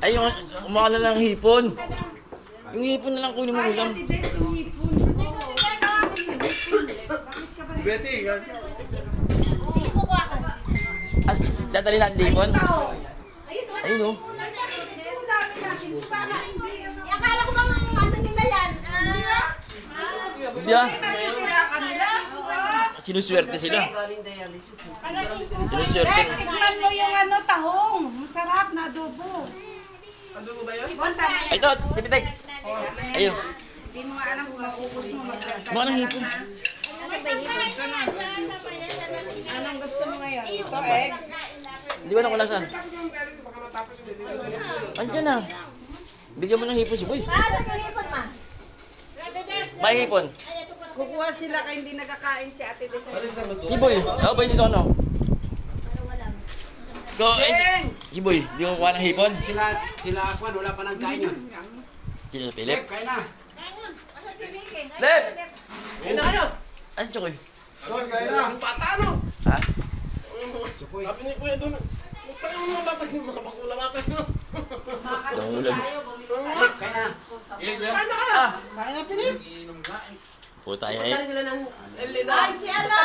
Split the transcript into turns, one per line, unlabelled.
Ay, yung umakala lang hipon. Yung hipon na lang kunin mo ulam.
Betty,
Ah, dadali natin hipon? Ayun o.
Akala ko bang ano nila yan?
Hindi ah. Sinuswerte sila. Sinuswerte.
Tikman mo yung ano, tahong. Masarap na adobo.
adobo ba yun?
Ay, ito, tipitek. Ayun.
Hindi mo nga alam kung makukus mo magkakita.
Mukha ng hipon.
Anong gusto mo ngayon? Ito, egg?
Hindi ba na kung nasaan? Andiyan na. Bigyan mo ng hipon si Boy.
Sa kalipon ma.
May hipon.
Kukuha sila kaya hindi nagkakain si Ate Des.
Si Boy. Ako ba dito ano? Go, si Boy. Di mo kuha ng hipon?
Sila Kwan, wala pa nang kain yun.
Sino Philip?
Kain na.
Lep! Ayun na kayo. Ay, Chokoy.
Doon, kain na. Ang bata, ano?
Ha?
Chukoy. Sabi ni Kuya doon, tayo mo mga bata, mga bakula ka kayo.
Dangulan.
Kain na.
Ah!
Kain na, Pilip.
Puta, ay.
Ay, si ano?